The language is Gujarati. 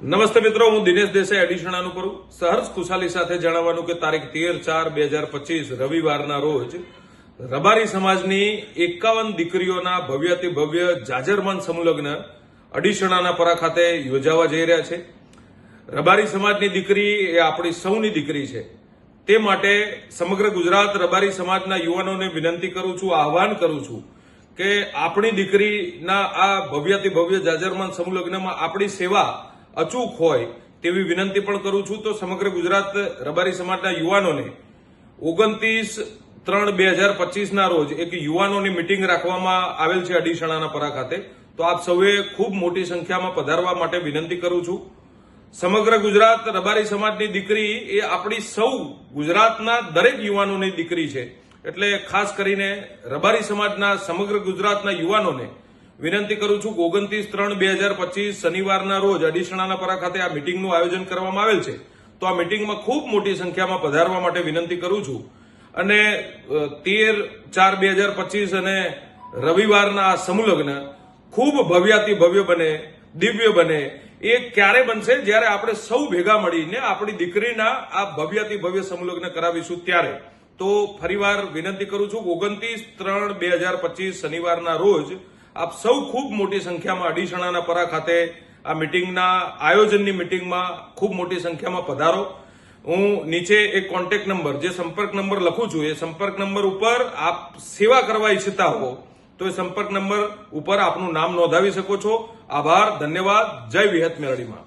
નમસ્તે મિત્રો, હું દિનેશ દેસાઈ અડીસણાનું કરું સહર્ષ ખુશાલી સાથે જણાવવાનું કે તારીખ 13/4/2025 રવિવારના રોજ રબારી સમાજની 51 દીકરીઓના ભવ્યથી ભવ્ય જાજરમાન સમૂહલગ્ન અડીસણાના પરા ખાતે યોજાવા જઈ રહ્યા છે। રબારી સમાજની દીકરી એ આપણી સૌની દીકરી છે, તે માટે સમગ્ર ગુજરાત રબારી સમાજના યુવાનોને વિનંતી કરું છું, આહવાન કરું છું કે આપણી દીકરીના આ ભવ્યથી ભવ્ય જાજરમાન સમૂહલગ્નમાં આપણી સેવા અચૂક હોય તેવી વિનંતી પણ કરું છું। તો સમગ્ર ગુજરાત રબારી સમાજના યુવાનોને 29/3/2025 રોજ એક યુવાનોની મિટિંગ રાખવામાં આવેલ છે અડીસણાના પરા ખાતે। તો આપ સૌએ ખૂબ મોટી સંખ્યામાં પધારવા માટે વિનંતી કરું છું। સમગ્ર ગુજરાત રબારી સમાજની દીકરી એ આપણી સૌ ગુજરાતના દરેક યુવાનોની દીકરી છે, એટલે ખાસ કરીને રબારી સમાજના સમગ્ર ગુજરાતના યુવાનોને વિનંતી કરું છું કે 29/3/2025 શનિવારના રોજ અડીસણાના પરા ખાતે આ મિટિંગનું આયોજન કરવામાં આવેલ છે। તો આ મિટિંગમાં ખૂબ મોટી સંખ્યામાં પધારવા માટે વિનંતી કરું છું અને 13/4/2025 અને રવિવારના આ સમૂહલગ્ન ખૂબ ભવ્યાતિ ભવ્ય બને, દિવ્ય બને। એ ક્યારે બનશે? જ્યારે આપણે સૌ ભેગા મળીને આપણી દીકરીના આ ભવ્યાતિ ભવ્ય સમૂહલગ્ન કરાવીશું ત્યારે। તો ફરીવાર વિનંતી કરું છું 29/3/2025 શનિવારના રોજ આપ સૌ ખૂબ મોટી સંખ્યામાં અડીસણાના પરા ખાતે આ મિટિંગના આયોજનની મિટિંગમાં ખૂબ મોટી સંખ્યામાં પધારો। હું નીચે એક કોન્ટેક્ટ નંબર, જે સંપર્ક નંબર લખું છું, એ સંપર્ક નંબર ઉપર આપ સેવા કરવા ઈચ્છતા હો તો એ સંપર્ક નંબર ઉપર આપનું નામ નોંધાવી શકો છો। આભાર, ધન્યવાદ, જય વિહત મેરડીમાં।